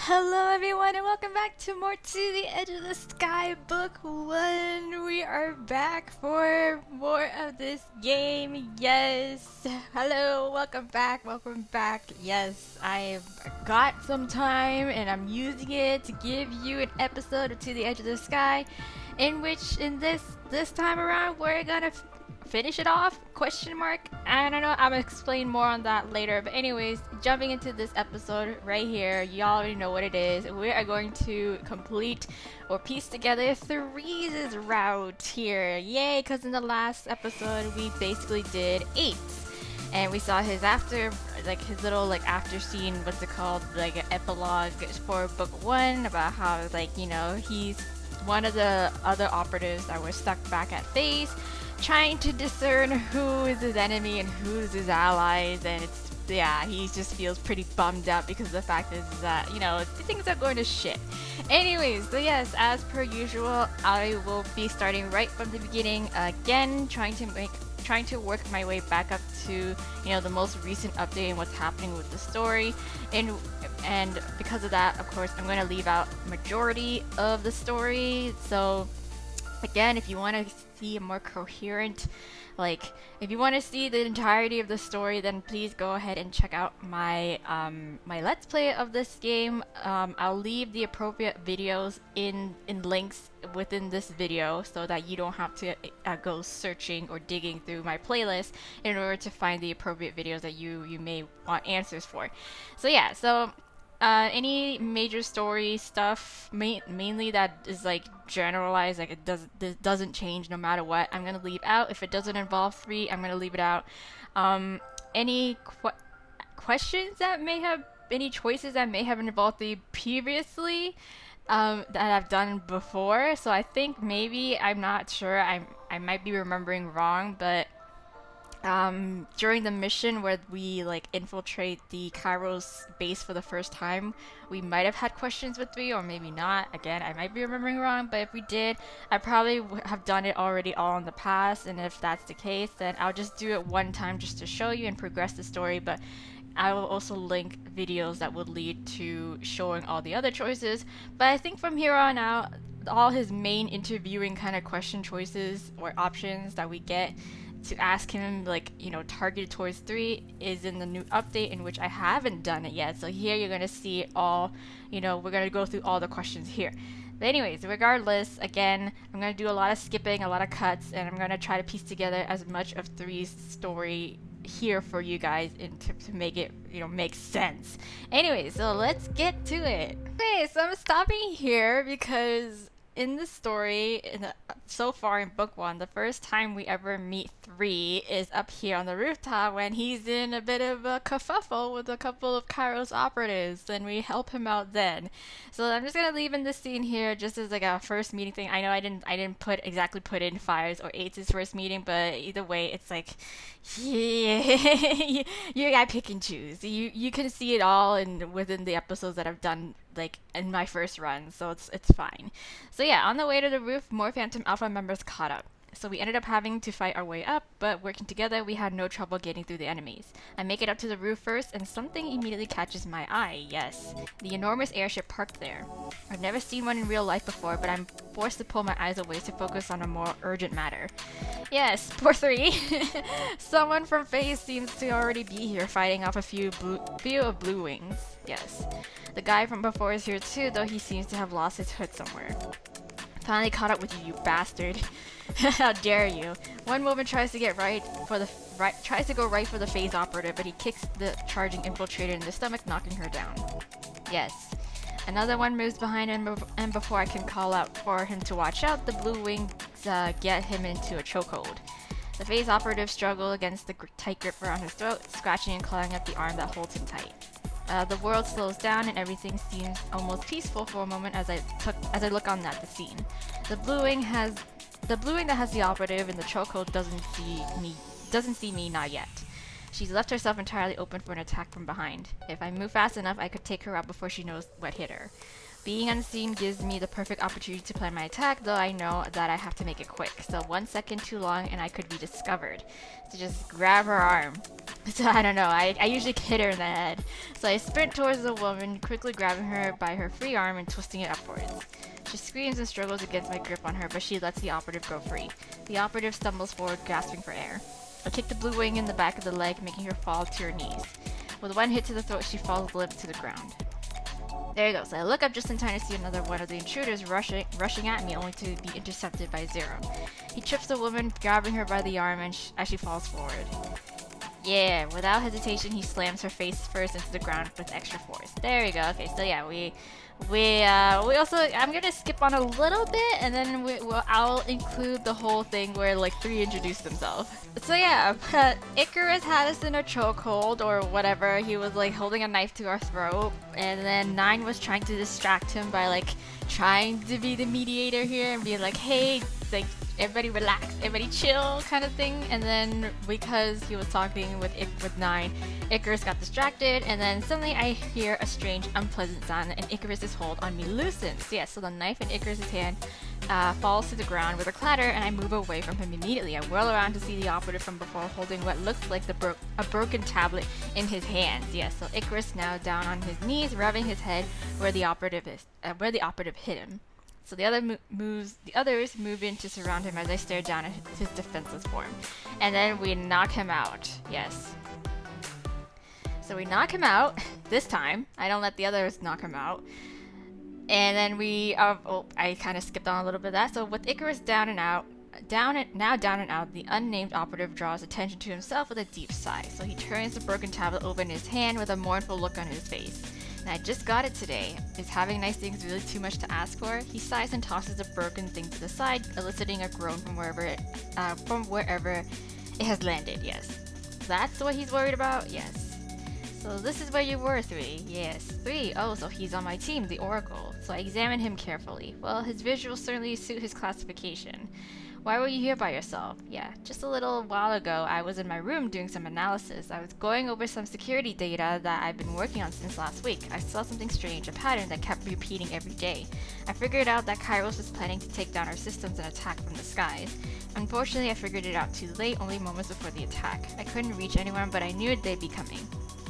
Hello everyone and welcome back to more To the Edge of the Sky Book 1. We are back for more of this game. Yes. Hello, welcome back, welcome back. Yes, I've got some time and I'm using it to give you an episode of To the Edge of the Sky in which this time around we're gonna finish it off, question mark. I don't know, I'm gonna explain more on that later, but anyways, jumping into this episode right here, y'all already know what it is. We are going to complete or piece together Three's route here. Yay, because in the last episode we basically did 8 and we saw his his little after scene, what's it called, like an epilogue for book 1 about how he's one of the other operatives that were stuck back at Phase, trying to discern who is his enemy and who's his allies, and he just feels pretty bummed out because the fact is that things are going to shit. Anyways, so yes, as per usual, I will be starting right from the beginning again, trying to work my way back up to the most recent update and what's happening with the story, and because of that, of course, I'm going to leave out majority of the story. So again, if you want to see a more coherent, if you want to see the entirety of the story, then please go ahead and check out my my let's play of this game. I'll leave the appropriate videos in links within this video so that you don't have to go searching or digging through my playlist in order to find the appropriate videos that you may want answers for. So yeah, any major story stuff, mainly that is generalized, this doesn't change no matter what, I'm gonna leave out. If it doesn't involve 3, I'm gonna leave it out. Any questions that may have, any choices that may have involved 3 previously, that I've done before. So I think maybe, I'm not sure, I might be remembering wrong, but during the mission where we infiltrate the Kairos base for the first time, we might have had questions with 3, or maybe not. Again, I might be remembering wrong, but if we did, I probably have done it already all in the past, and if that's the case, then I'll just do it one time just to show you and progress the story. But I will also link videos that would lead to showing all the other choices. But I think from here on out, all his main interviewing kind of question choices or options that we get to ask him, targeted towards 3, is in the new update, in which I haven't done it yet. So here you're gonna see all, we're gonna go through all the questions here. But anyways, regardless, again, I'm gonna do a lot of skipping, a lot of cuts, and I'm gonna try to piece together as much of 3's story here for you guys to make it make sense. Anyway, so let's get to it. Okay, so I'm stopping here because in the story, so far in book 1, the first time we ever meet 3 is up here on the rooftop when he's in a bit of a kerfuffle with a couple of Kairos operatives, and we help him out then. So I'm just gonna leave in this scene here just as a first meeting thing. I know I didn't put in 5's or 8's first meeting, but either way, it's yeah, you gotta pick and choose. You can see it all within the episodes that I've done in my first run, so it's fine. So yeah, on the way to the roof, more Phantom Alpha members caught up. So we ended up having to fight our way up, but working together, we had no trouble getting through the enemies. I make it up to the roof first, and something immediately catches my eye. Yes, the enormous airship parked there. I've never seen one in real life before, but I'm forced to pull my eyes away to focus on a more urgent matter. Yes, poor 3. Someone from Phase seems to already be here, fighting off a few of Blue Wings. Yes. The guy from before is here too, though he seems to have lost his hood somewhere. Finally caught up with you, you bastard. How dare you. One movement tries to go right for the Phase operative, but he kicks the charging infiltrator in the stomach, knocking her down. Yes. Another one moves behind him, and before I can call out for him to watch out, the Blue Wings get him into a chokehold. The Phase operative struggled against the tight grip around his throat, scratching and clawing at the arm that holds him tight. The world slows down and everything seems almost peaceful for a moment as I look on at the scene. The blue wing that has the operative in the chokehold doesn't see me, not yet. She's left herself entirely open for an attack from behind. If I move fast enough, I could take her out before she knows what hit her. Being unseen gives me the perfect opportunity to plan my attack, though I know that I have to make it quick. So 1 second too long and I could be discovered. So just grab her arm. So I don't know, I usually hit her in the head. So I sprint towards the woman, quickly grabbing her by her free arm and twisting it upwards. She screams and struggles against my grip on her, but she lets the operative go free. The operative stumbles forward, gasping for air. I kick the blue wing in the back of the leg, making her fall to her knees. With one hit to the throat, she falls limp to the ground. There you go. So I look up just in time to see another one of the intruders rushing at me, only to be intercepted by Zero. He trips the woman, grabbing her by the arm as she falls forward. Yeah, without hesitation, he slams her face first into the ground with extra force. There we go. Okay, so yeah, we also, I'm gonna skip on a little bit, and then I'll include the whole thing where like 3 introduced themselves. So yeah, Icarus had us in a chokehold or whatever. He was like holding a knife to our throat, and then 9 was trying to distract him by like trying to be the mediator here and be like, hey, like, everybody relax, everybody chill kind of thing. And then because he was talking with 9, Icarus got distracted, and then suddenly I hear a strange unpleasant sound and Icarus's hold on me loosens. Yeah, so the knife in Icarus's hand falls to the ground with a clatter, and I move away from him immediately. I whirl around to see the operative from before holding what looks like a broken tablet in his hands. Yeah, so Icarus now down on his knees, rubbing his head where the operative hit him. So the others move in to surround him as I stare down at his defenseless form. And then we knock him out. Yes. So we knock him out this time. I don't let the others knock him out. And then I kind of skipped on a little bit of that. So with Icarus down and out, the unnamed operative draws attention to himself with a deep sigh. So he turns the broken tablet over in his hand with a mournful look on his face. And I just got it today. Is having nice things really too much to ask for? He sighs and tosses the broken thing to the side, eliciting a groan from wherever it has landed. Yes. That's what he's worried about? Yes. So this is where you were, 3. Yes. 3. Oh, so he's on my team, the Oracle. So I examine him carefully. Well, his visuals certainly suit his classification. Why were you here by yourself? Yeah, just a little while ago, I was in my room doing some analysis. I was going over some security data that I've been working on since last week. I saw something strange, a pattern that kept repeating every day. I figured out that Kairos was planning to take down our systems and attack from the skies. Unfortunately, I figured it out too late, only moments before the attack. I couldn't reach anyone, but I knew they'd be coming.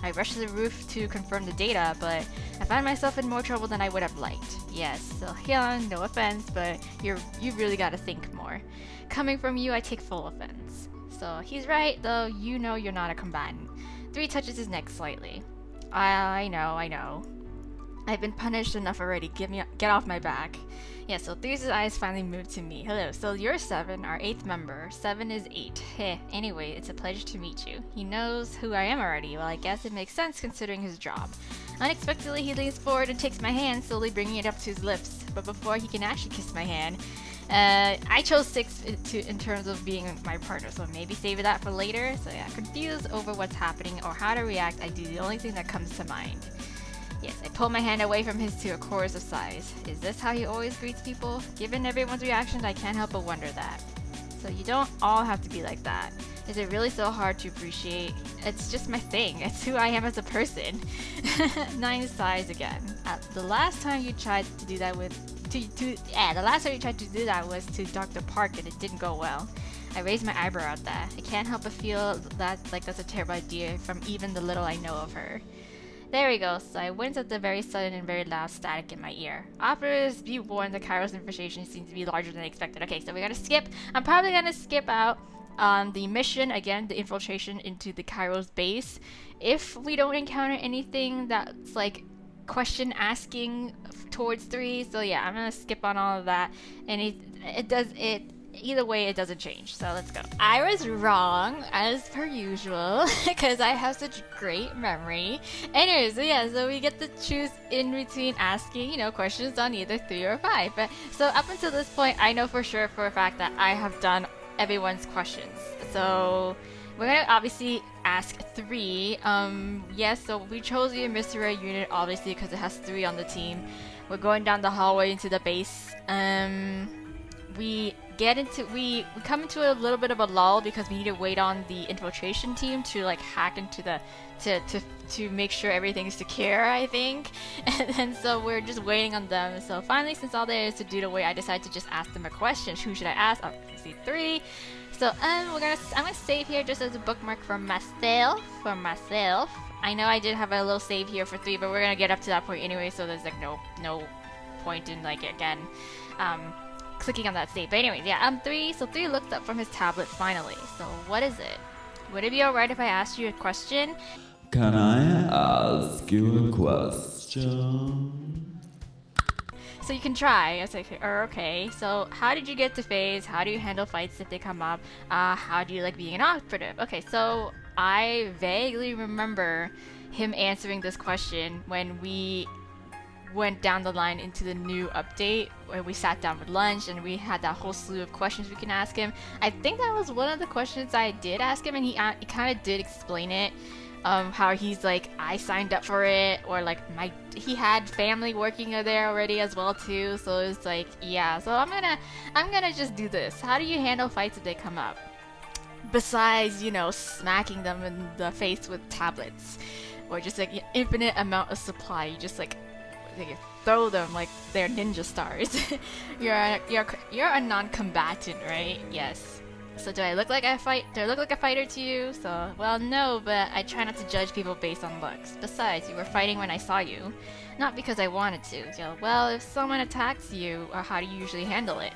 I rushed to the roof to confirm the data, but I found myself in more trouble than I would have liked. Yes, so Hyun, no offense, but you really gotta think more. Coming from you, I take full offense. So he's right, though you know you're not a combatant. 3 touches his neck slightly. I know. I've been punished enough already. Get off my back. Yeah, so 3's eyes finally moved to me. Hello, so you're 7, our 8th member. 7 is 8. Heh, anyway, it's a pleasure to meet you. He knows who I am already. Well, I guess it makes sense considering his job. Unexpectedly, he leans forward and takes my hand, slowly bringing it up to his lips. But before he can actually kiss my hand, I chose 6 in terms of being my partner, so maybe save that for later. So yeah, confused over what's happening or how to react, I do the only thing that comes to mind. Yes, I pull my hand away from his to a chorus of sighs. Is this how he always greets people? Given everyone's reactions, I can't help but wonder that. So you don't all have to be like that. Is it really so hard to appreciate? It's just my thing. It's who I am as a person. 9 sighs again. The last time you tried to do that was to Dr. Park, and it didn't go well. I raised my eyebrow at that. I can't help but feel that like that's a terrible idea from even the little I know of her. There we go, so I winced at the very sudden and very loud static in my ear. Operatives, be warned, the Kairos infiltration seems to be larger than expected. Okay, so we're gonna skip. I'm probably gonna skip out the mission, again, the infiltration into the Kairos base. If we don't encounter anything that's like question asking towards 3, so yeah, I'm gonna skip on all of that. And either way, it doesn't change, so let's go. I was wrong, as per usual, because I have such great memory. Anyways, so yeah, so we get to choose in between asking, questions on either 3 or 5. But so up until this point, I know for sure for a fact that I have done everyone's questions. So we're gonna obviously ask 3. Yes, so we chose the mystery unit, obviously, because it has 3 on the team. We're going down the hallway into the base. we come into a little bit of a lull because we need to wait on the infiltration team to like hack into the to make sure everything's secure, I think. And then so we're just waiting on them. So finally, since all there is to do to wait, I decided to just ask them a question. Who should I ask? Oh, I see 3. So I'm gonna save here just as a bookmark for myself. I know I did have a little save here for 3, but we're gonna get up to that point anyway, so there's like no point in like again clicking on that save. But anyways, yeah, 3. So 3 looked up from his tablet finally. So what is it? Would it be alright if I asked you a question? Can I ask you a question? So you can try. I was like, okay. So how did you get to phase? How do you handle fights if they come up? How do you like being an operative? Okay, so I vaguely remember him answering this question when we went down the line into the new update where we sat down with lunch and we had that whole slew of questions we can ask him. I think that was one of the questions I did ask him, and he kind of did explain it. How he's like, I signed up for it, or like he had family working there already as well too, so it's like, yeah, so I'm gonna just do this. How do you handle fights if they come up? Besides, you know, smacking them in the face with tablets, or just like an infinite amount of supply, you just like throw them like they're ninja stars. you're a non-combatant, right? Yes. So do I look like a fighter to you? So, well, no, but I try not to judge people based on looks. Besides, you were fighting when I saw you, not because I wanted to. So, well, if someone attacks you, how do you usually handle it?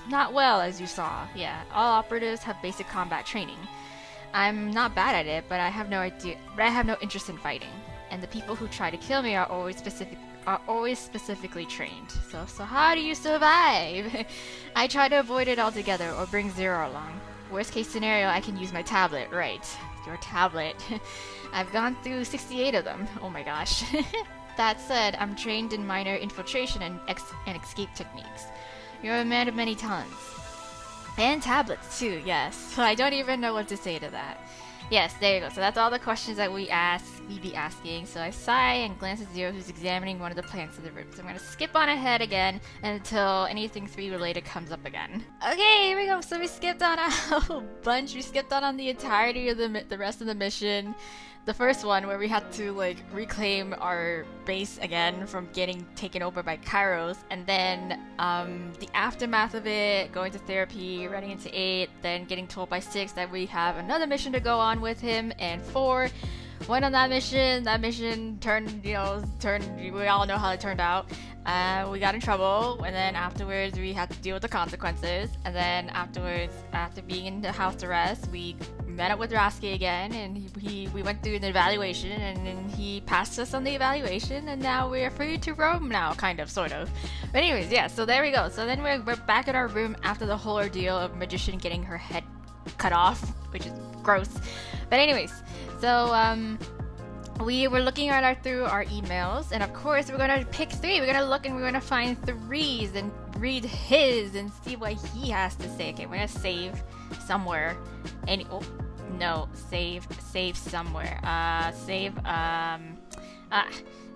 Not well, as you saw. Yeah, all operatives have basic combat training. I'm not bad at it, but I have no interest in fighting. And the people who try to kill me are always specifically trained. So how do you survive? I try to avoid it altogether or bring 0 along. Worst case scenario, I can use my tablet. Right, your tablet. I've gone through 68 of them. Oh my gosh. That said, I'm trained in minor infiltration and escape techniques. You're a man of many talents. And tablets too, yes. So I don't even know what to say to that. Yes, there you go. So that's all the questions that we be asking. So I sigh and glance at Zero, who's examining one of the plants in the room. So I'm going to skip on ahead again until anything 3 related comes up again. Okay, here we go. So we skipped on a whole bunch. We skipped on the entirety of the rest of the mission. The first one where we had to like reclaim our base again from getting taken over by Kairos, and then the aftermath of it, going to therapy, running into 8, then getting told by 6 that we have another mission to go on with him, and 4 went on that mission. That mission turned, we all know how it turned out. We got in trouble, and then afterwards we had to deal with the consequences, and then afterwards, after being in the house arrest, we met up with Rasky again, and we went through an evaluation, and then he passed us on the evaluation, and now we're free to roam now, kind of, sort of. But anyways, yeah, so there we go. So then we're back in our room after the whole ordeal of Magician getting her head cut off, which is gross. But anyways, so we were looking through our emails, and of course we're gonna pick 3. We're gonna look and we're gonna find 3s and read his and see what he has to say. Okay, we're gonna save somewhere. Save somewhere.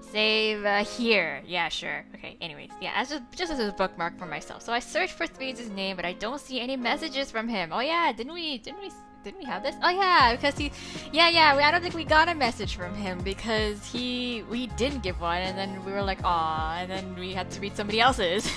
Save here. Yeah, sure. Okay, anyways, yeah, just as a bookmark for myself. So I searched for 3's name, but I don't see any messages from him. Oh yeah, didn't we have this? Oh yeah, because I don't think we got a message from him because we didn't give one, and then we were like, aw, and then we had to read somebody else's.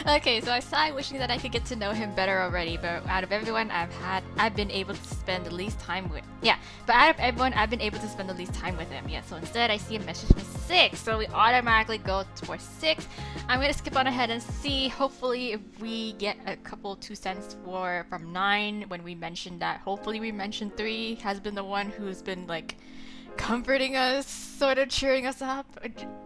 Okay, so I sigh, wishing that I could get to know him better already, but out of everyone I've been able to spend the least time with. Yeah, but out of everyone, I've been able to spend the least time with him. Yeah, so instead I see a message from 6, so we automatically go for 6. I'm gonna skip on ahead and see, hopefully, if we get a couple 2 cents from 9 when we mentioned that. Hopefully we mentioned 3 has been the one who's been like comforting us, sort of cheering us up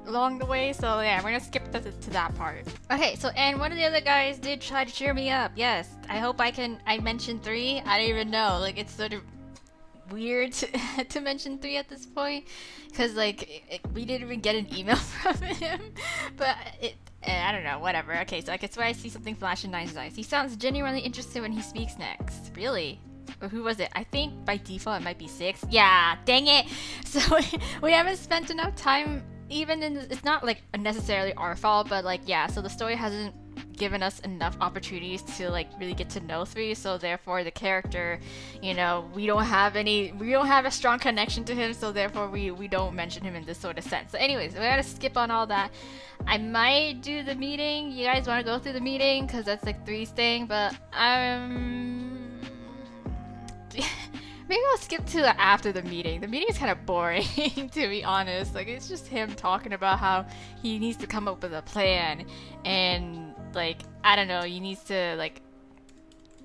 along the way. So yeah, we're gonna skip to that part. Okay, so and one of the other guys did try to cheer me up. Yes, I hope I mentioned 3. I don't even know, like it's sort of weird to mention 3 at this point, because like we didn't even get an email from him, but I don't know, whatever. Okay, so I guess where I see something flash in Nine's eyes. He sounds genuinely interested when he speaks next. Really? Or who was it? I think by default it might be 6. Yeah, dang it! So we haven't spent enough time, even in it's not like necessarily our fault, but like yeah, so the story hasn't given us enough opportunities to like really get to know 3, so therefore the character, you know, we don't have a strong connection to him, so therefore we don't mention him in this sort of sense. So anyways, we're gonna skip on all that. I might do the meeting. You guys want to go through the meeting because that's like 3's thing, but maybe I'll skip to after the meeting. The meeting is kind of boring, to be honest. Like, it's just him talking about how he needs to come up with a plan, and like, I don't know, he needs to like,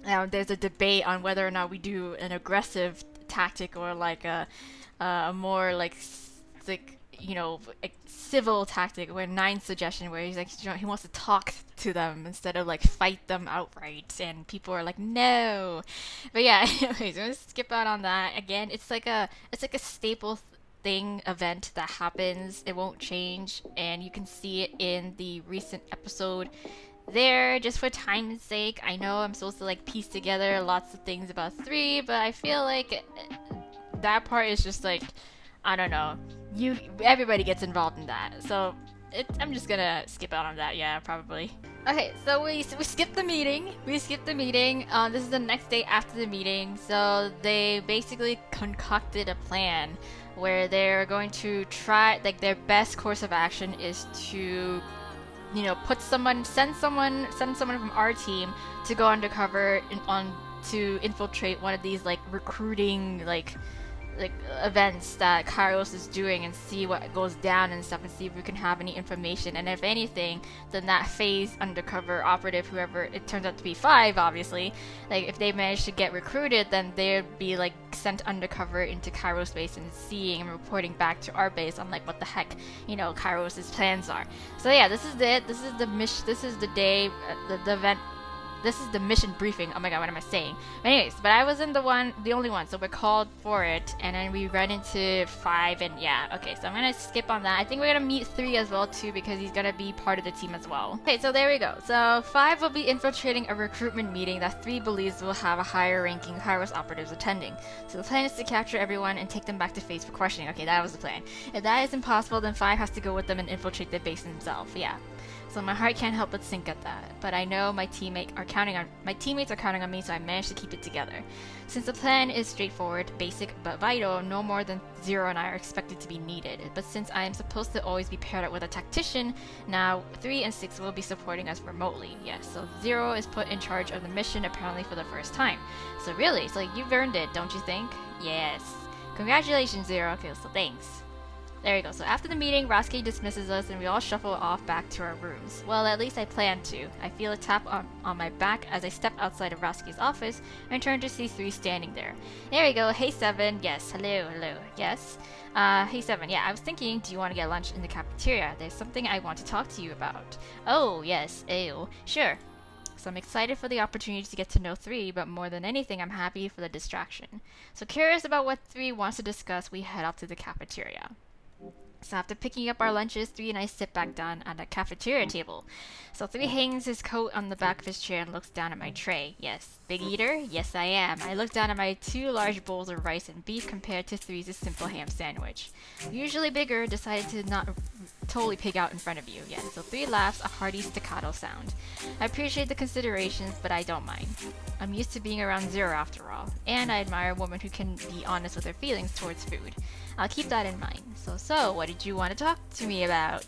there's a debate on whether or not we do an aggressive tactic or like a more like you know, like civil tactic, where 9's suggestion, where he's like, you know, he wants to talk to them instead of like fight them outright, and people are like, no. But yeah, anyways, I'm gonna skip out on that. Again, it's like a staple event that happens. It won't change, and you can see it in the recent episode there, just for time's sake. I know I'm supposed to like piece together lots of things about 3, but I feel like that part is just like, I don't know, everybody gets involved in that, so I'm just gonna skip out on that. Yeah, probably. Okay, so we skipped the meeting. This is the next day after the meeting, so they basically concocted a plan where they're going to try, like, their best course of action is to, you know, send someone from our team to go undercover to infiltrate one of these like recruiting like events that Kairos is doing, and see what goes down and stuff, and see if we can have any information. And if anything, then that phase undercover operative, whoever it turns out to be 5, obviously, like if they manage to get recruited, then they'd be like sent undercover into Kairos base and seeing and reporting back to our base on like what the heck, you know, Kairos's plans are. So yeah, this is it. This is the mission. This is the day, the event. This is the mission briefing. Oh my god, what am I saying? Anyways, but I wasn't the only one, so we're called for it, and then we run into 5, and yeah, okay, so I'm gonna skip on that. I think we're gonna meet 3 as well too, because he's gonna be part of the team as well. Okay, so there we go. So 5 will be infiltrating a recruitment meeting that 3 believes will have a higher ranking Kairos operatives attending. So the plan is to capture everyone and take them back to phase for questioning. Okay, that was the plan. If that is impossible, then 5 has to go with them and infiltrate the base himself. Yeah. So my heart can't help but sink at that, but I know my teammates are counting on me, so I managed to keep it together. Since the plan is straightforward, basic, but vital, no more than 0 and I are expected to be needed. But since I am supposed to always be paired up with a tactician, now 3 and 6 will be supporting us remotely. Yes, so 0 is put in charge of the mission apparently for the first time. So really, so you've earned it, don't you think? Yes. Congratulations, 0. Okay, so thanks. There we go. So after the meeting, Raski dismisses us and we all shuffle off back to our rooms. Well, at least I plan to. I feel a tap on my back as I step outside of Raski's office and turn to see 3 standing there. There we go. Hey 7. Yes. Hello. Yes. Hey 7. Yeah, I was thinking, do you want to get lunch in the cafeteria? There's something I want to talk to you about. Oh, yes. Ew. Sure. So I'm excited for the opportunity to get to know 3, but more than anything, I'm happy for the distraction. So curious about what 3 wants to discuss, we head off to the cafeteria. So after picking up our lunches, 3 and I sit back down at a cafeteria table. So 3 hangs his coat on the back of his chair and looks down at my tray. Yes. Big eater? Yes, I am. I look down at my 2 large bowls of rice and beef compared to 3's simple ham sandwich. Usually bigger, decided to not totally pig out in front of you. Yes, so 3 laughs, a hearty staccato sound. I appreciate the considerations, but I don't mind. I'm used to being around 0 after all, and I admire a woman who can be honest with her feelings towards food. I'll keep that in mind. So, what did you want to talk to me about?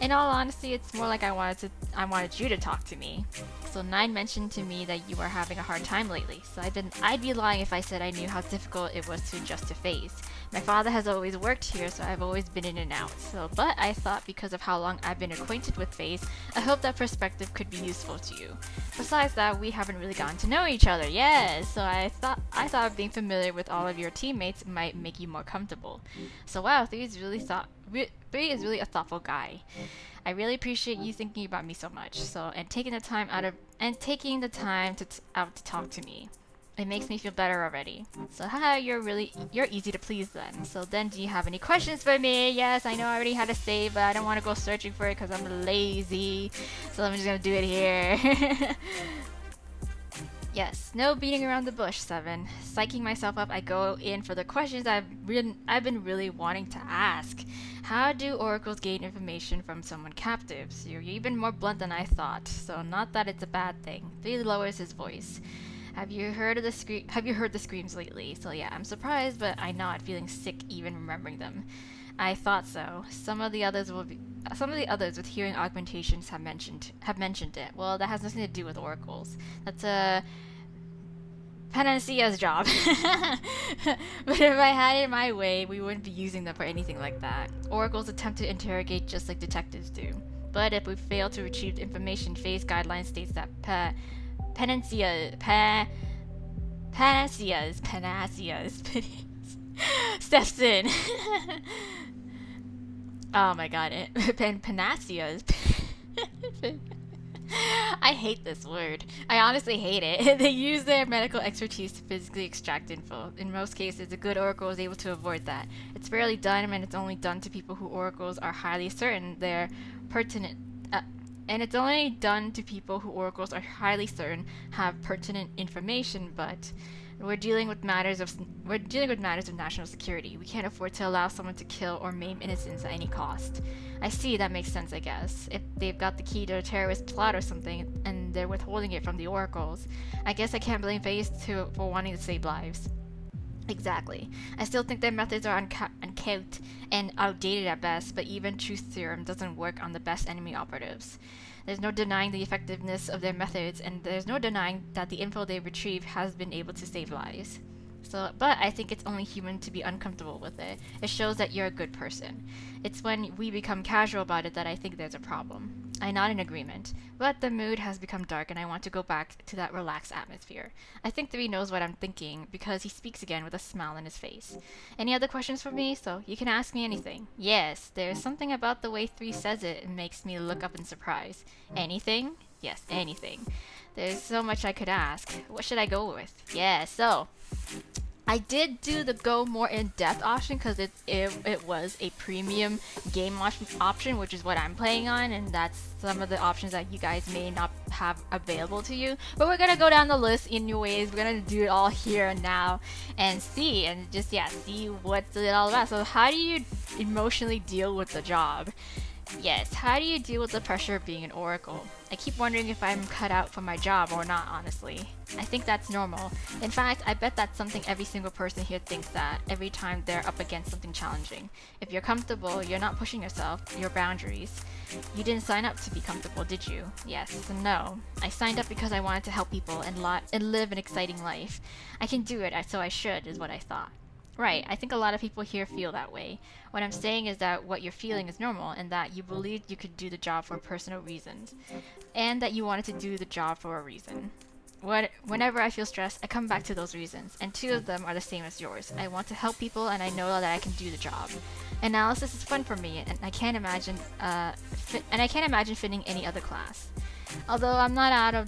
In all honesty, it's more like I wanted you to talk to me. So 9 mentioned to me that you are having a hard time lately, so I'd be lying if I said I knew how difficult it was to adjust to phase. My father has always worked here, so I've always been in and out. But I thought because of how long I've been acquainted with phase, I hope that perspective could be useful to you. Besides that, we haven't really gotten to know each other. Yes, so I thought being familiar with all of your teammates might make you more comfortable. So wow, 3 is really a thoughtful guy. I really appreciate you thinking about me so much. And taking the time to talk to me. It makes me feel better already. So haha, you're easy to please then. So then, do you have any questions for me? Yes, I know I already had to say, but I don't want to go searching for it because I'm lazy. So I'm just gonna do it here. Yes, no beating around the bush, 7. Psyching myself up, I go in for the questions I've been really wanting to ask. How do oracles gain information from someone captive? So you're even more blunt than I thought, so not that it's a bad thing. 3 lowers his voice. Have you heard the screams lately? So yeah, I'm surprised, but I nod, feeling sick even remembering them. I thought so. Some of the others with hearing augmentations have mentioned it. Well, that has nothing to do with oracles. That's a Panacea's job. But if I had it my way, we wouldn't be using them for anything like that. Oracles attempt to interrogate just like detectives do. But if we fail to retrieve information, phase guideline states that Panacea's steps in. Oh my god, Panacea's. I hate this word. I honestly hate it. They use their medical expertise to physically extract info. In most cases, a good oracle is able to avoid that. It's rarely done, and it's only done to people who oracles are highly certain they're pertinent. And it's only done to people who oracles are highly certain have pertinent information, but we're dealing with matters of national security. We can't afford to allow someone to kill or maim innocents at any cost. I see, that makes sense, I guess. If they've got the key to a terrorist plot or something, and they're withholding it from the oracles, I guess I can't blame FaZe for wanting to save lives. Exactly. I still think their methods are uncouth and outdated at best, but even truth serum doesn't work on the best enemy operatives. There's no denying the effectiveness of their methods, and there's no denying that the info they retrieve has been able to save lives. But I think it's only human to be uncomfortable with it. It shows that you're a good person. It's when we become casual about it that I think there's a problem. I nod in agreement, but the mood has become dark and I want to go back to that relaxed atmosphere. I think 3 knows what I'm thinking because he speaks again with a smile on his face. Any other questions for me? So you can ask me anything. Yes, there's something about the way 3 says it makes me look up in surprise. Anything? Yes, anything. There's so much I could ask. What should I go with? Yeah, so I did do the go more in-depth option because it was a premium game option, which is what I'm playing on, and that's some of the options that you guys may not have available to you. But we're gonna go down the list anyways. We're gonna do it all here and now and see what's it all about. So how do you emotionally deal with the job? Yes, how do you deal with the pressure of being an oracle? I keep wondering if I'm cut out for my job or not, honestly. I think that's normal. In fact, I bet that's something every single person here thinks that every time they're up against something challenging. If you're comfortable, you're not pushing yourself, your boundaries. You didn't sign up to be comfortable, did you? Yes and no. I signed up because I wanted to help people and live an exciting life. I can do it, so I should, is what I thought. Right, I think a lot of people here feel that way. What I'm saying is that what you're feeling is normal and that you believed you could do the job for personal reasons. And that you wanted to do the job for a reason. Whenever I feel stressed, I come back to those reasons, and 2 of them are the same as yours. I want to help people and I know that I can do the job. Analysis is fun for me, and I can't imagine fitting any other class. Although I'm not out on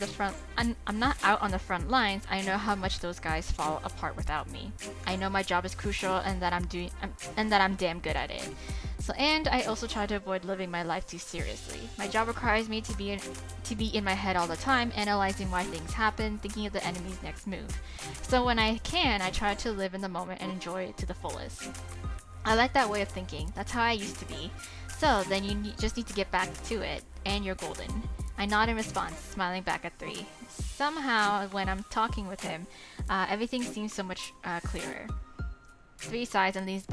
the front lines, I know how much those guys fall apart without me. I know my job is crucial and that I'm damn good at it. And I also try to avoid living my life too seriously. My job requires me to be in my head all the time, analyzing why things happen, thinking of the enemy's next move. So when I can, I try to live in the moment and enjoy it to the fullest. I like that way of thinking. That's how I used to be. So then you just need to get back to it, and you're golden. I nod in response, smiling back at 3. Somehow, when I'm talking with him, everything seems so much clearer. 3 sighs and leans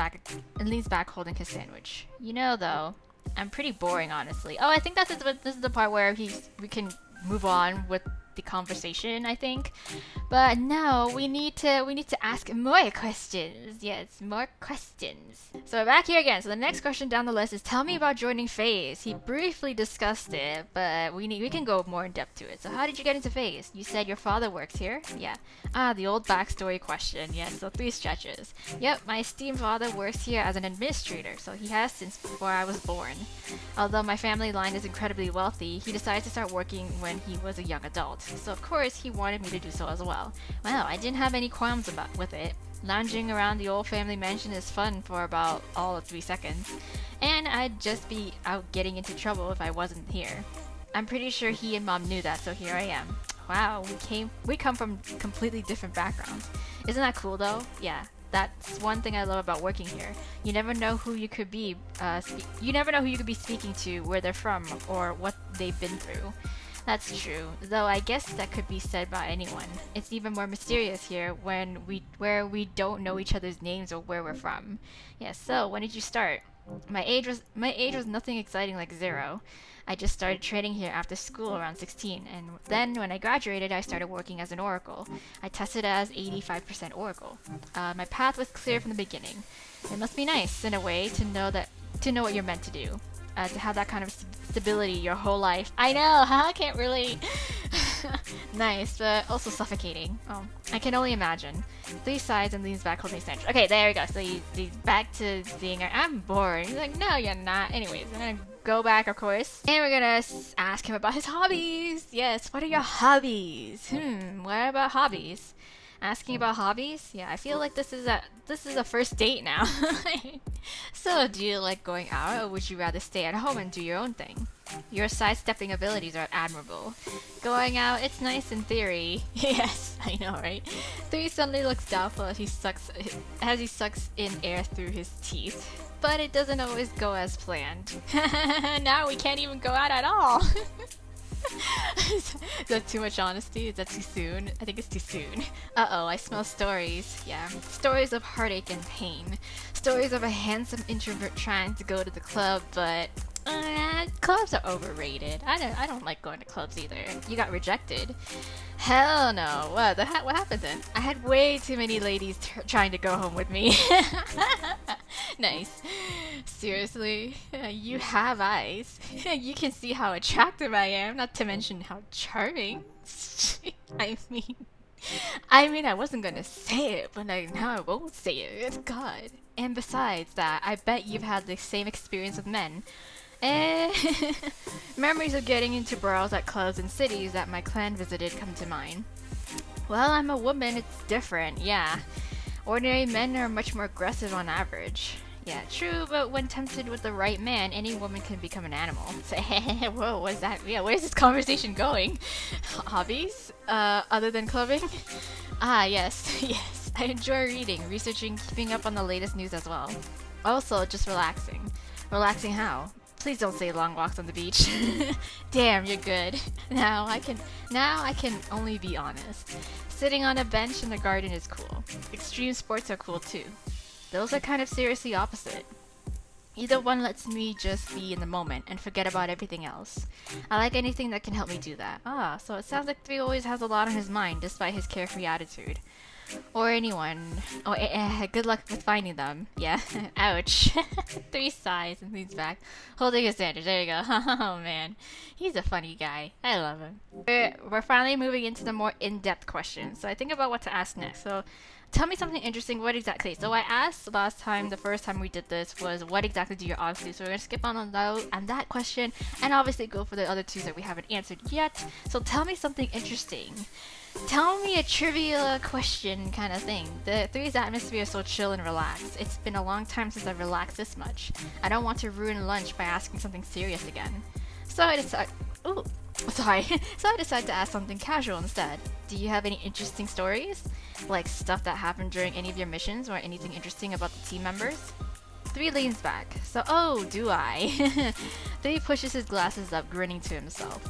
back holding his sandwich. You know, though, I'm pretty boring, honestly. Oh, I think this is the part where we can move on with the conversation, I think. But no, we need to ask more questions. Yes, more questions. So we're back here again. So the next question down the list is, tell me about joining FaZe. He briefly discussed it, but we can go more in depth to it. So how did you get into FaZe? You said your father works here? Yeah. The old backstory question. Yes, so 3 stretches. Yep, my esteemed father works here as an administrator, so he has since before I was born. Although my family line is incredibly wealthy, he decided to start working when he was a young adult. So of course he wanted me to do so as well. Well, I didn't have any qualms with it. Lounging around the old family mansion is fun for about all of 3 seconds, and I'd just be out getting into trouble if I wasn't here. I'm pretty sure he and mom knew that, so here I am. Wow, we come from completely different backgrounds. Isn't that cool though? Yeah, that's one thing I love about working here. You never know who you could be. You never know who you could be speaking to, where they're from, or what they've been through. That's true, though I guess that could be said by anyone. It's even more mysterious here where we don't know each other's names or where we're from. Yeah, so when did you start? My age was nothing exciting like 0. I just started training here after school around 16, and then when I graduated, I started working as an Oracle. I tested as 85% Oracle. My path was clear from the beginning. It must be nice, in a way, to know what you're meant to do. To have that kind of stability your whole life. I know, huh? I can't really. Nice, but also suffocating. Oh, I can only imagine. 3 sides and leans back holding center. Okay, there we go. So he's back to being. I'm bored. He's like, no, you're not. Anyways, I'm gonna go back, of course, and we're gonna ask him about his hobbies. Yes, what are your hobbies? What about hobbies? Asking about hobbies? Yeah, I feel like this is a first date now. So, do you like going out, or would you rather stay at home and do your own thing? Your sidestepping abilities are admirable. Going out, it's nice in theory. Yes, I know, right? 3 suddenly looks doubtful as he sucks in air through his teeth. But it doesn't always go as planned. Now we can't even go out at all. Is that too much honesty? Is that too soon? I think it's too soon. Uh-oh, I smell stories. Yeah, stories of heartache and pain. Stories of a handsome introvert trying to go to the club, but clubs are overrated. I don't like going to clubs either. You got rejected. Hell no. What happened then? I had way too many ladies trying to go home with me. Nice. Seriously? You have eyes. You can see how attractive I am, not to mention how charming. I mean, I wasn't gonna say it, but now I won't say it. God. And besides that, I bet you've had the same experience with men. Memories of getting into brawls at clubs in cities that my clan visited come to mind. Well, I'm a woman, it's different, yeah. Ordinary men are much more aggressive on average. Yeah, true, but when tempted with the right man, any woman can become an animal. Whoa, what's that? Yeah, where's this conversation going? Hobbies? Other than clubbing? Ah, yes, yes. I enjoy reading, researching, keeping up on the latest news as well. Also, just relaxing. Relaxing how? Please don't say long walks on the beach. Damn, you're good. Now I can only be honest. Sitting on a bench in the garden is cool. Extreme sports are cool too. Those are kind of seriously opposite. Either one lets me just be in the moment and forget about everything else. I like anything that can help me do that. Ah, so it sounds like 3 always has a lot on his mind despite his carefree attitude. Or anyone. Oh, good luck with finding them. Yeah. Ouch. 3 sighs and leans back, holding his sandwich. There you go. Oh man, he's a funny guy. I love him. We're finally moving into the more in-depth questions. So I think about what to ask next. So tell me something interesting. What exactly? So I asked last time, the first time we did this, was what exactly do your odds do? So we're gonna skip on that question, and obviously go for the other 2 that we haven't answered yet. So tell me something interesting. Tell me a trivia question kind of thing. The 3's atmosphere is so chill and relaxed. It's been a long time since I've relaxed this much. I don't want to ruin lunch by asking something serious again. So I decided to ask something casual instead. Do you have any interesting stories? Like stuff that happened during any of your missions or anything interesting about the team members? 3 leans back. So, oh, do I? 3 pushes his glasses up, grinning to himself.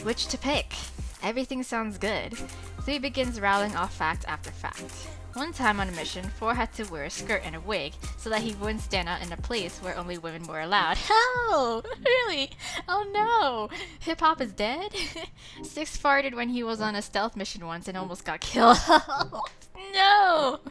Which to pick? Everything sounds good. 3 begins rattling off fact after fact. One time on a mission, 4 had to wear a skirt and a wig so that he wouldn't stand out in a place where only women were allowed. Oh, really? Oh no! Hip-hop is dead? 6 farted when he was on a stealth mission once and almost got killed. No!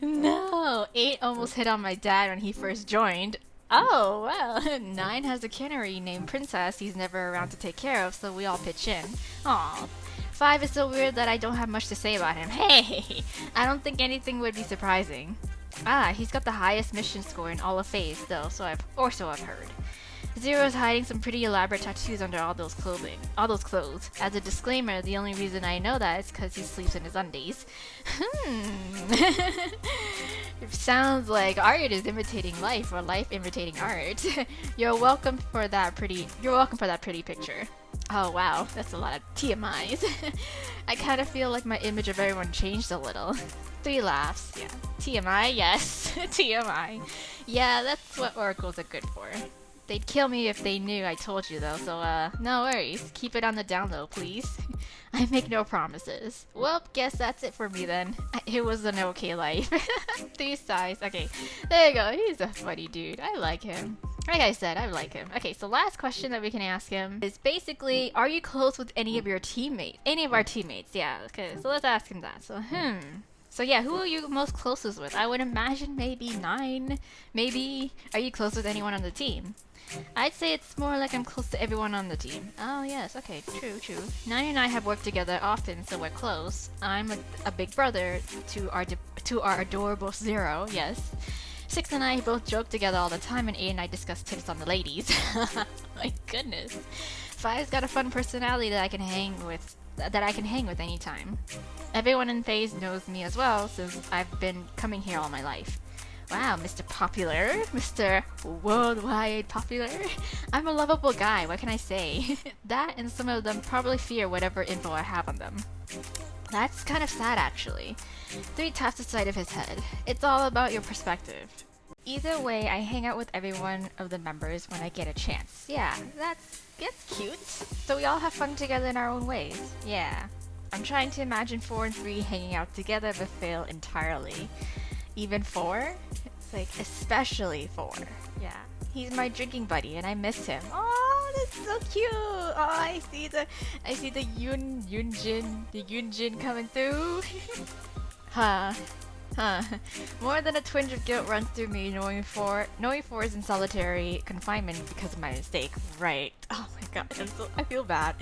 No! 8 almost hit on my dad when he first joined. Oh, well, 9 has a canary named Princess he's never around to take care of, so we all pitch in. Aw. 5 is so weird that I don't have much to say about him. Hey! I don't think anything would be surprising. Ah, he's got the highest mission score in all of FaZe, though, so I've heard. 0 is hiding some pretty elaborate tattoos under all those clothes. As a disclaimer, the only reason I know that is because he sleeps in his undies. It sounds like art is imitating life, or life imitating art. You're welcome for that pretty picture. Oh wow, that's a lot of TMIs. I kind of feel like my image of everyone changed a little. 3 laughs, yeah. TMI, yes. TMI. Yeah, that's what oracles are good for. They'd kill me if they knew I told you though, so no worries. Keep it on the down low, please. I make no promises. Well, guess that's it for me then. It was an okay life. 3 sighs. Okay, there you go. He's a funny dude. I like him. Like I said, I like him. Okay, so last question that we can ask him is basically, are you close with any of your teammates? Any of our teammates, yeah. Okay, so let's ask him that. So yeah, who are you most closest with? I would imagine maybe 9. Maybe, are you close with anyone on the team? I'd say it's more like I'm close to everyone on the team. Oh yes, okay, true. 9 and I have worked together often, so we're close. I'm a big brother to our adorable 0, yes. 6 and I both joke together all the time, and 8 and I discuss tips on the ladies. My goodness. 5's got a fun personality that I can hang with anytime. Everyone in FaZe knows me as well, since I've been coming here all my life. Wow, Mr. Popular, Mr. Worldwide Popular. I'm a lovable guy, what can I say? That and some of them probably fear whatever info I have on them. That's kind of sad actually. 3 taps the side of his head. It's all about your perspective. Either way, I hang out with every one of the members when I get a chance. Yeah, that's cute. So we all have fun together in our own ways. Yeah. I'm trying to imagine 4 and 3 hanging out together but fail entirely. Even 4? It's like, especially 4. Yeah. He's my drinking buddy and I miss him. Oh, that's so cute. Oh, I see the Yunjin coming through. Huh. More than a twinge of guilt runs through me knowing 4 is in solitary confinement because of my mistake. Right. Oh my god, I feel bad.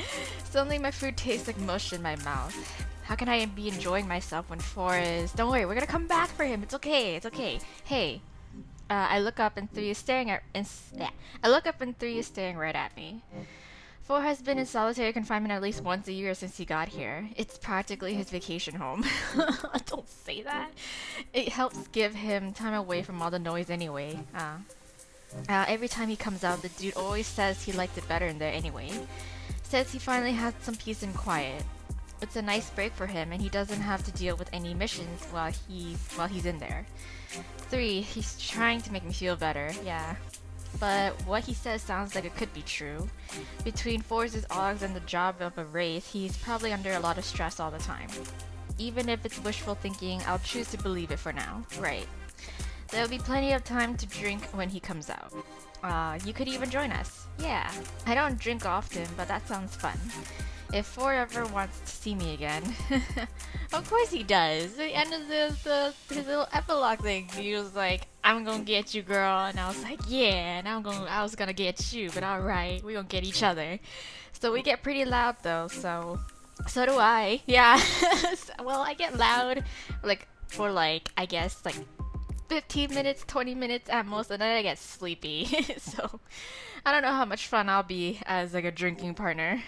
Suddenly my food tastes like mush in my mouth. How can I be enjoying myself when 4 is... Don't worry, we're gonna come back for him. It's okay. Hey. I look up and 3 is staring right at me. 4 has been in solitary confinement at least once a year since he got here. It's practically his vacation home. Don't say that. It helps give him time away from all the noise anyway. Every time he comes out, the dude always says he liked it better in there anyway. Says he finally had some peace and quiet. It's a nice break for him and he doesn't have to deal with any missions while he's in there. 3, he's trying to make me feel better, yeah. But what he says sounds like it could be true. Between 4's odds and the job of a race, he's probably under a lot of stress all the time. Even if it's wishful thinking, I'll choose to believe it for now. Right. There'll be plenty of time to drink when he comes out. You could even join us. Yeah. I don't drink often, but that sounds fun. If 4 ever wants to see me again. Of course he does. At the end of his little epilogue thing, he was like, I'm gonna get you, girl. And I was like, yeah, and I was gonna get you, but alright, we gonna get each other. So we get pretty loud though, so do I. Yeah. Well, I get loud, for I guess, 15 minutes, 20 minutes at most, and then I get sleepy. So, I don't know how much fun I'll be as, a drinking partner.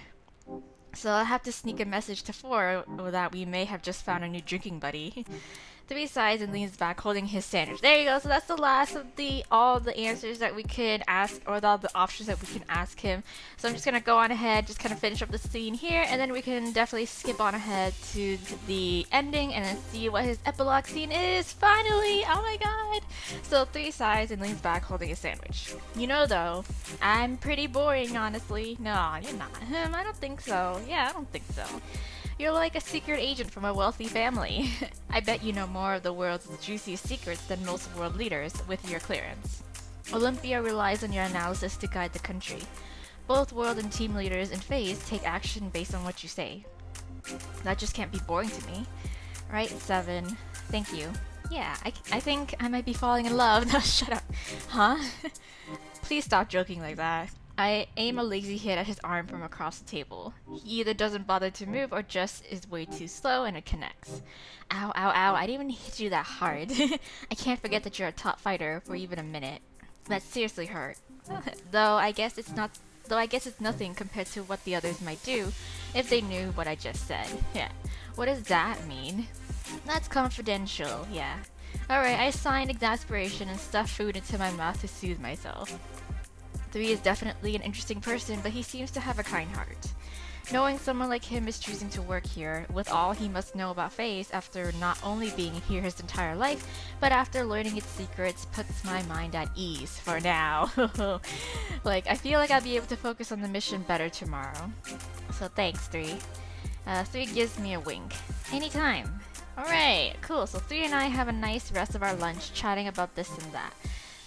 So I'll have to sneak a message to 4 that we may have just found a new drinking buddy. 3 sighs and leans back, holding his sandwich. There you go. So that's the last of all the answers that we could ask, or all the options that we can ask him. So I'm just gonna go on ahead, just kind of finish up the scene here, and then we can definitely skip on ahead to the ending and then see what his epilogue scene is. Finally! Oh my god! So 3 sighs and leans back, holding his sandwich. You know though, I'm pretty boring, honestly. No, you're not. I don't think so. Yeah, I don't think so. You're like a secret agent from a wealthy family. I bet you know more of the world's juiciest secrets than most world leaders with your clearance. Olympia relies on your analysis to guide the country. Both world and team leaders in FaZe take action based on what you say. That just can't be boring to me. Right, 7. Thank you. Yeah, I think I might be falling in love. No, shut up. Huh? Please stop joking like that. I aim a lazy hit at his arm from across the table. He either doesn't bother to move or just is way too slow and it connects. Ow, ow, ow, I didn't even hit you that hard. I can't forget that you're a top fighter for even a minute. That seriously hurt. Though I guess it's nothing compared to what the others might do if they knew what I just said. Yeah. What does that mean? That's confidential, yeah. Alright, I signed exasperation and stuffed food into my mouth to soothe myself. 3 is definitely an interesting person, but he seems to have a kind heart. Knowing someone like him is choosing to work here, with all he must know about FaZe after not only being here his entire life, but after learning its secrets, puts my mind at ease for now. Like, I feel like I'll be able to focus on the mission better tomorrow. So thanks, 3. 3 gives me a wink. Anytime. Alright, cool. So 3 and I have a nice rest of our lunch, chatting about this and that.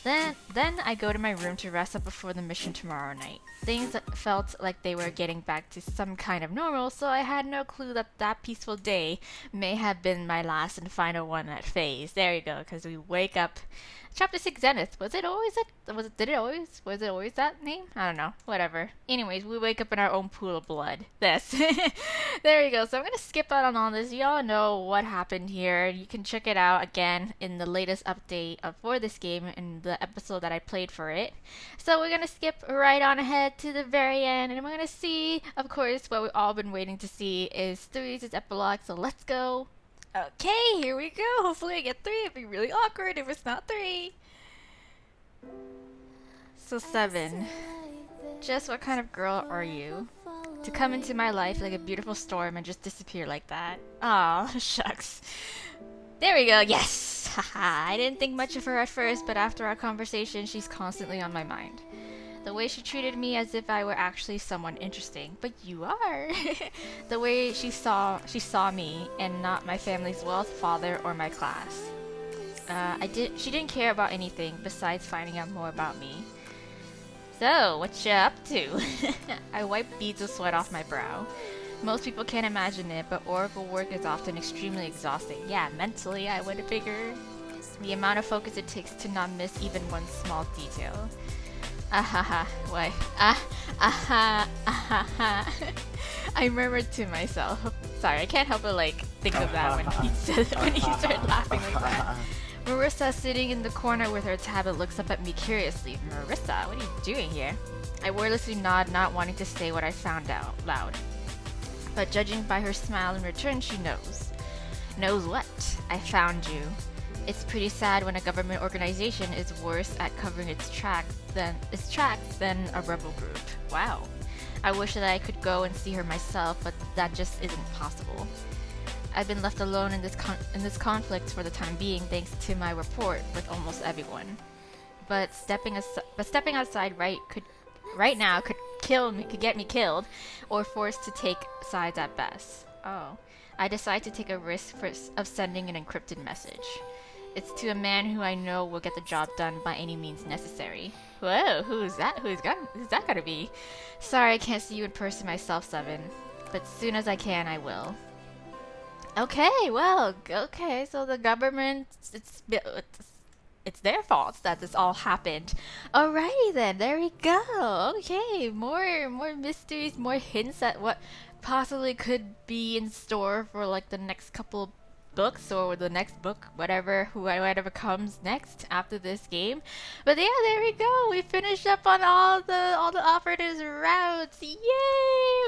Then I go to my room to rest up before the mission tomorrow night. Things felt like they were getting back to some kind of normal, so I had no clue that that peaceful day may have been my last and final one at FaZe. There you go, because we wake up. Chapter 6 Zenith. Was it always that name? I don't know. Whatever. Anyways, we wake up in our own pool of blood. This. There you go. So I'm gonna skip out on all this. Y'all know what happened here. You can check it out again in the latest update for this game in the episode that I played for it. So we're gonna skip right on ahead to the very end, and we're gonna see, of course, what we've all been waiting to see is 3's epilogue. So let's go. Okay, here we go. Hopefully I get 3. It'd be really awkward if it's not 3. So 7. Just what kind of girl are you? To come into my life like a beautiful storm and just disappear like that. Aw, shucks. There we go, yes! Haha, I didn't think much of her at first, but after our conversation, she's constantly on my mind. The way she treated me as if I were actually someone interesting. But you are! The way she saw me and not my family's wealth, father, or my class. She didn't care about anything besides finding out more about me. So, what you up to? I wipe beads of sweat off my brow. Most people can't imagine it, but Oracle work is often extremely exhausting. Yeah, mentally, I would figure. The amount of focus it takes to not miss even one small detail. Ahaha, what? Ahaha. I murmured to myself. Sorry, I can't help but think of that when he started laughing like that. Marissa, sitting in the corner with her tablet, looks up at me curiously. Marissa, what are you doing here? I wordlessly nod, not wanting to say what I found out loud. But judging by her smile in return, she knows. Knows what? I found you. It's pretty sad when a government organization is worse at covering its tracks than a rebel group. Wow. I wish that I could go and see her myself, but that just isn't possible. I've been left alone in this conflict for the time being, thanks to my rapport with almost everyone. But stepping outside right now could get me killed, or forced to take sides at best. Oh, I decide to take a risk of sending an encrypted message. It's to a man who I know will get the job done by any means necessary. Whoa, who's that? Who's that gonna be? Sorry, I can't see you in person myself, 7. But soon as I can, I will. Okay, so the government, it's their fault that this all happened. Alrighty then, there we go. Okay, more mysteries, more hints at what possibly could be in store for the next couple books or the next book, whatever comes next after this game. But yeah, there we go. We finished up on all the operatives routes. Yay!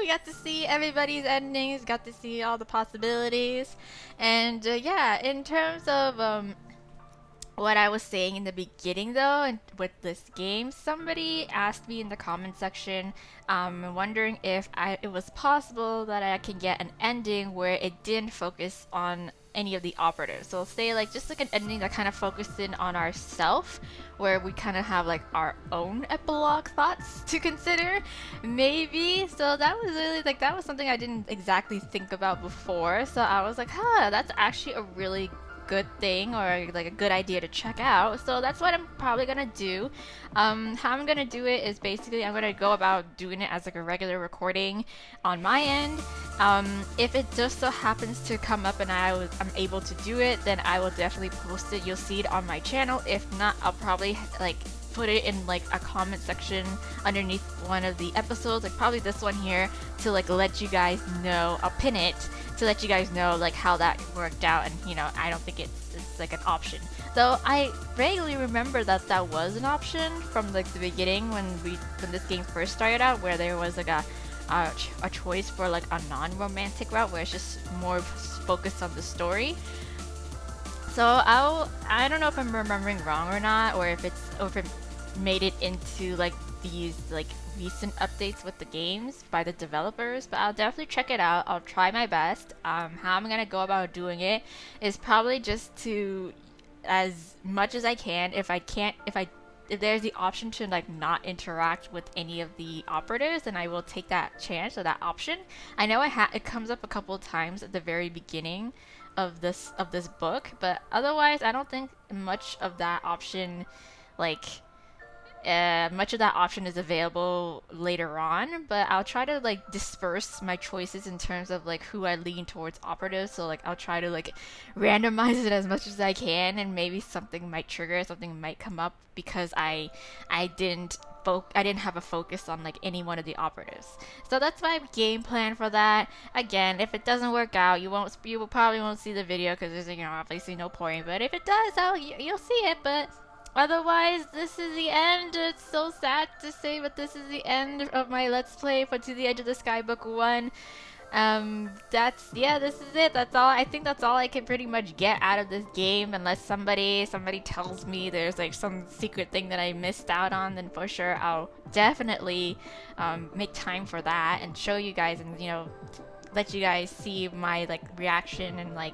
We got to see everybody's endings, got to see all the possibilities, and yeah, in terms of what I was saying in the beginning though, and with this game, somebody asked me in the comment section, wondering if it was possible that I can get an ending where it didn't focus on any of the operatives. So say just an ending that kind of focused in on ourself, where we kind of have our own epilogue thoughts to consider, maybe. So that was really that was something I didn't exactly think about before. So I was like, that's actually a really good thing, or a good idea to check out. So that's what I'm probably gonna do. How I'm gonna do it is basically I'm gonna go about doing it as a regular recording on my end. If it just so happens to come up and I'm able to do it, then I will definitely post it. You'll see it on my channel. If not, I'll probably put it in a comment section underneath one of the episodes, probably this one here, to let you guys know. I'll pin it to let you guys know how that worked out, and I don't think it's an option. Though I vaguely remember that was an option from the beginning when this game first started out, where there was a choice for a non-romantic route where it's just more focused on the story. So I don't know if I'm remembering wrong or not, or if it made it into these like recent updates with the games by the developers, but I'll definitely check it out. I'll try my best. How I'm gonna go about doing it is probably just to, as much as I can, if there's the option to like not interact with any of the operatives, then I will take that chance or that option. I know it comes up a couple of times at the very beginning of this book, but otherwise I don't think much of that option like much of that option is available later on, but I'll try to like disperse my choices in terms of like who I lean towards operatives. So like I'll try to like randomize it as much as I can, and maybe something might trigger, something might come up because I didn't have a focus on like any one of the operatives. So that's my game plan for that. Again, if it doesn't work out, you probably won't see the video because there's obviously no point. But if it does, you'll see it. But otherwise, this is the end. It's so sad to say, but this is the end of my Let's Play for To the Edge of the Sky Book 1. This is it. That's all. I think that's all I can pretty much get out of this game, unless somebody tells me there's like some secret thing that I missed out on. Then for sure I'll definitely make time for that and show you guys, and let you guys see my like reaction and like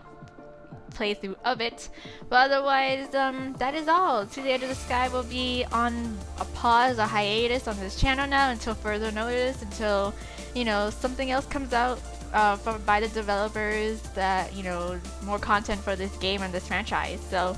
playthrough of it. But otherwise, that is all. To the Edge of the Sky will be on a pause, a hiatus on this channel now until further notice, until something else comes out by the developers that more content for this game and this franchise. So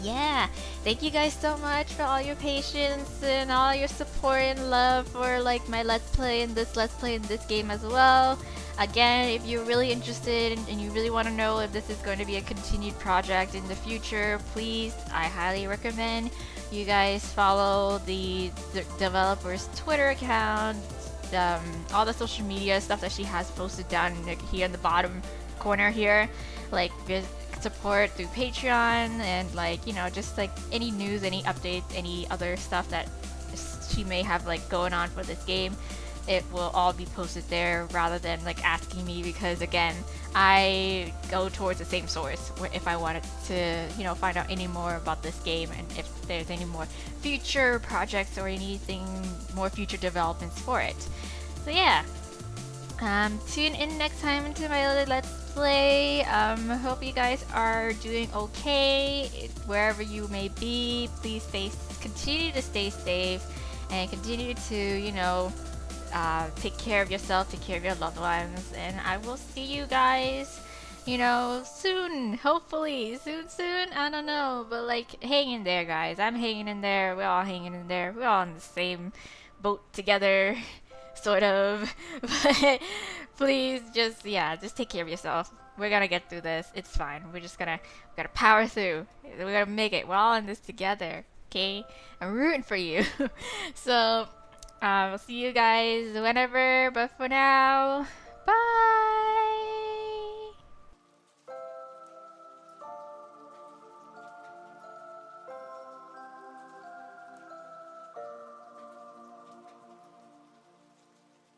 yeah, thank you guys so much for all your patience and all your support and love for like my Let's Play and this game as well. Again, if you're really interested and you really want to know if this is going to be a continued project in the future, please, I highly recommend you guys follow the developer's Twitter account, all the social media stuff that she has posted down here in the bottom corner here, like support through Patreon, and like just like any news, any updates, any other stuff that she may have like going on for this game. It will all be posted there rather than like asking me, because again, I go towards the same source if I wanted to find out any more about this game, and if there's any more future projects or anything more future developments for it. So yeah, tune in next time into my other Let's Play. Hope you guys are doing okay wherever you may be. Please continue to stay safe and continue to take care of yourself, take care of your loved ones, and I will see you guys, soon, hopefully, soon, I don't know, but like, hang in there, guys. I'm hanging in there, we're all hanging in there, we're all in the same boat together, sort of, but please, just take care of yourself. We're gonna get through this, it's fine, we gotta power through, we're gonna make it, we're all in this together, okay? I'm rooting for you. So, I'll see you guys whenever, but for now,